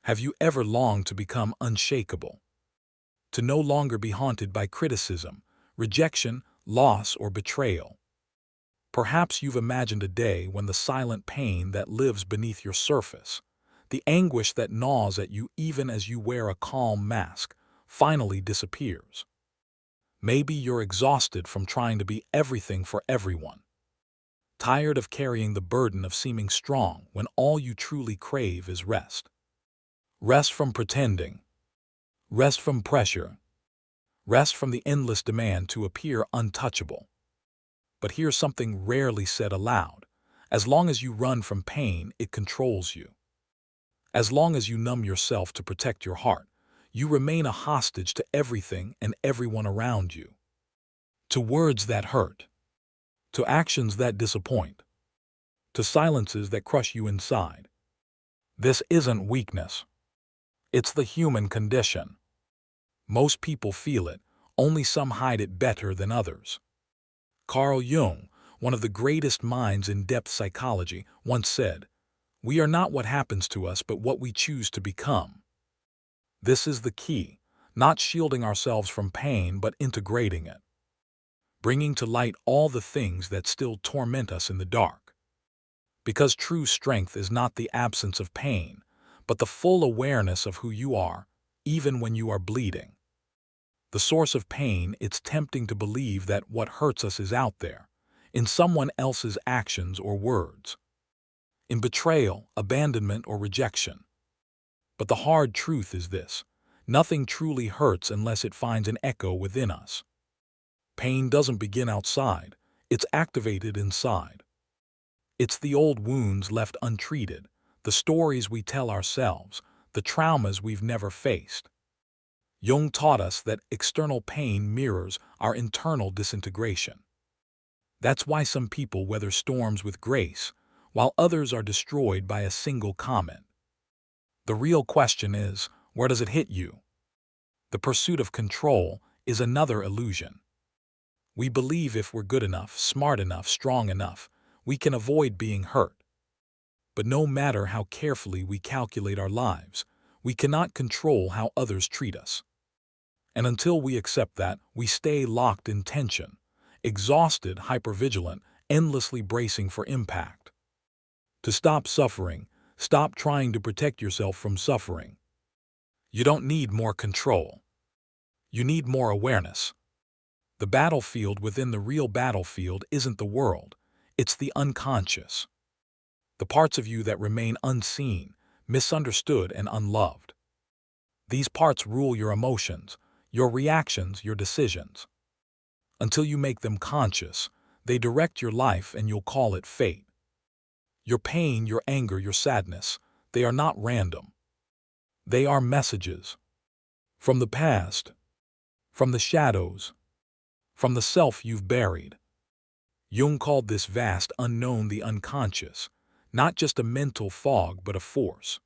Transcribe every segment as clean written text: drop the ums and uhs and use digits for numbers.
Have you ever longed to become unshakable? To no longer be haunted by criticism, rejection, loss, or betrayal? Perhaps you've imagined a day when the silent pain that lives beneath your surface, the anguish that gnaws at you even as you wear a calm mask, finally disappears. Maybe you're exhausted from trying to be everything for everyone, tired of carrying the burden of seeming strong when all you truly crave is rest. Rest from pretending, rest from pressure, rest from the endless demand to appear untouchable. But here's something rarely said aloud. As long as you run from pain, it controls you. As long as you numb yourself to protect your heart, you remain a hostage to everything and everyone around you. To words that hurt, to actions that disappoint, to silences that crush you inside. This isn't weakness. It's the human condition. Most people feel it, only some hide it better than others. Carl Jung, one of the greatest minds in depth psychology, once said, "We are not what happens to us but what we choose to become." This is the key, not shielding ourselves from pain but integrating it, bringing to light all the things that still torment us in the dark. Because true strength is not the absence of pain, but the full awareness of who you are, even when you are bleeding. The source of pain, it's tempting to believe that what hurts us is out there, in someone else's actions or words, in betrayal, abandonment, or rejection. But the hard truth is this: nothing truly hurts unless it finds an echo within us. Pain doesn't begin outside, it's activated inside. It's the old wounds left untreated, the stories we tell ourselves, the traumas we've never faced. Jung taught us that external pain mirrors our internal disintegration. That's why some people weather storms with grace, while others are destroyed by a single comment. The real question is, where does it hit you? The pursuit of control is another illusion. We believe if we're good enough, smart enough, strong enough, we can avoid being hurt. But no matter how carefully we calculate our lives, we cannot control how others treat us. And until we accept that, we stay locked in tension, exhausted, hypervigilant, endlessly bracing for impact. To stop suffering, stop trying to protect yourself from suffering. You don't need more control. You need more awareness. The battlefield within the real battlefield isn't the world, it's the unconscious. The parts of you that remain unseen, misunderstood, and unloved. These parts rule your emotions, your reactions, your decisions. Until you make them conscious, they direct your life and you'll call it fate. Your pain, your anger, your sadness, they are not random. They are messages. From the past, from the shadows, from the self you've buried. Jung called this vast unknown the unconscious, not just a mental fog but a force.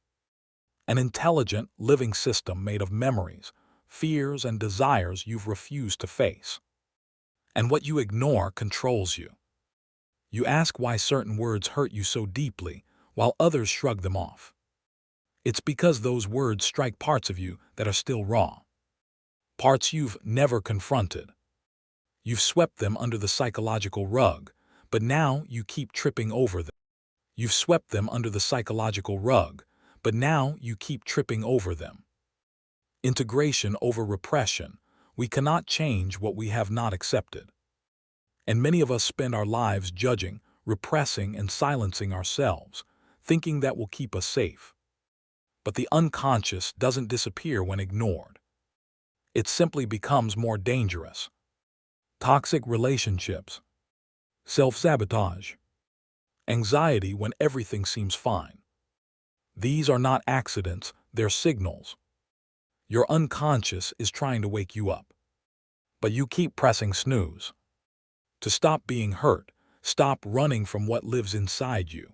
An intelligent, living system made of memories, fears, and desires you've refused to face. And what you ignore controls you. You ask why certain words hurt you so deeply, while others shrug them off. It's because those words strike parts of you that are still raw. Parts you've never confronted. You've swept them under the psychological rug, but now you keep tripping over them. You've swept them under the psychological rug, but now you keep tripping over them. Integration over repression. We cannot change what we have not accepted. And many of us spend our lives judging, repressing, and silencing ourselves, thinking that will keep us safe. But the unconscious doesn't disappear when ignored. It simply becomes more dangerous. Toxic relationships, self-sabotage, anxiety when everything seems fine. These are not accidents, they're signals. Your unconscious is trying to wake you up. But you keep pressing snooze. To stop being hurt, stop running from what lives inside you.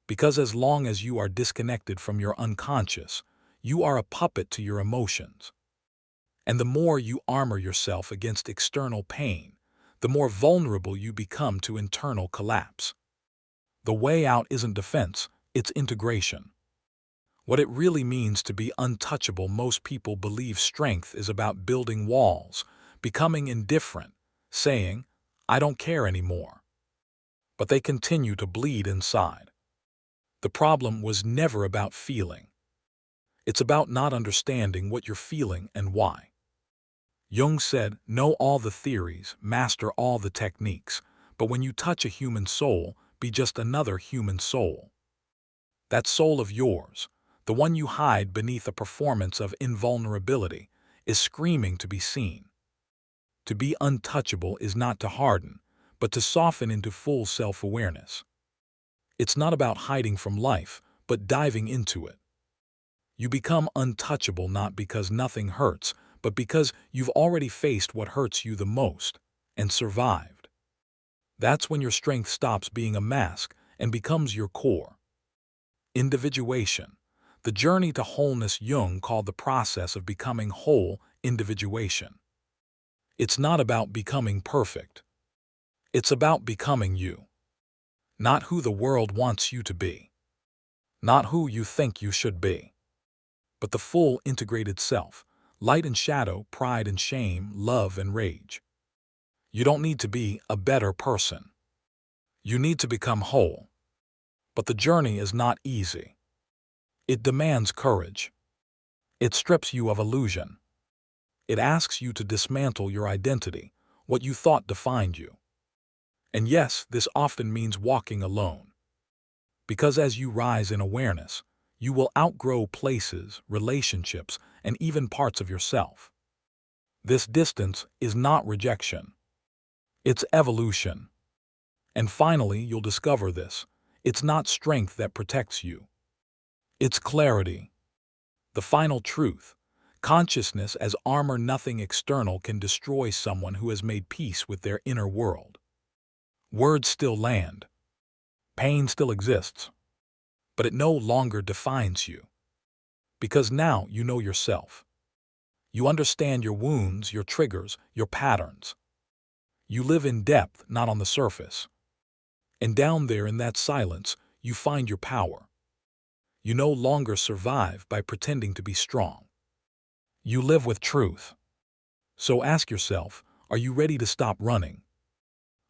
Because as long as you are disconnected from your unconscious, you are a puppet to your emotions. And the more you armor yourself against external pain, the more vulnerable you become to internal collapse. The way out isn't defense, it's integration. What it really means to be untouchable. Most people believe strength is about building walls, becoming indifferent, saying, "I don't care anymore." But they continue to bleed inside. The problem was never about feeling. It's about not understanding what you're feeling and why. Jung said, "Know all the theories, master all the techniques, but when you touch a human soul, be just another human soul." That soul of yours, the one you hide beneath a performance of invulnerability, is screaming to be seen. To be untouchable is not to harden, but to soften into full self-awareness. It's not about hiding from life, but diving into it. You become untouchable not because nothing hurts, but because you've already faced what hurts you the most and survived. That's when your strength stops being a mask and becomes your core. Individuation. The journey to wholeness. Jung called the process of becoming whole individuation. It's not about becoming perfect. It's about becoming you. Not who the world wants you to be. Not who you think you should be. But the full integrated self, light and shadow, pride and shame, love and rage. You don't need to be a better person. You need to become whole. But the journey is not easy. It demands courage. It strips you of illusion. It asks you to dismantle your identity, what you thought defined you. And yes, this often means walking alone. Because as you rise in awareness, you will outgrow places, relationships, and even parts of yourself. This distance is not rejection. It's evolution. And finally, you'll discover this. It's not strength that protects you. It's clarity. The final truth. Consciousness as armor. Nothing external can destroy someone who has made peace with their inner world. Words still land. Pain still exists. But it no longer defines you. Because now you know yourself. You understand your wounds, your triggers, your patterns. You live in depth, not on the surface. And down there in that silence, you find your power. You no longer survive by pretending to be strong. You live with truth. So ask yourself, are you ready to stop running?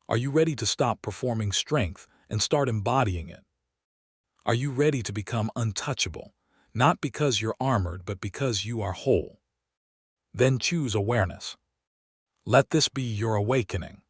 Are you ready to stop performing strength and start embodying it? Are you ready to become untouchable, not because you're armored, but because you are whole? Then choose awareness. Let this be your awakening.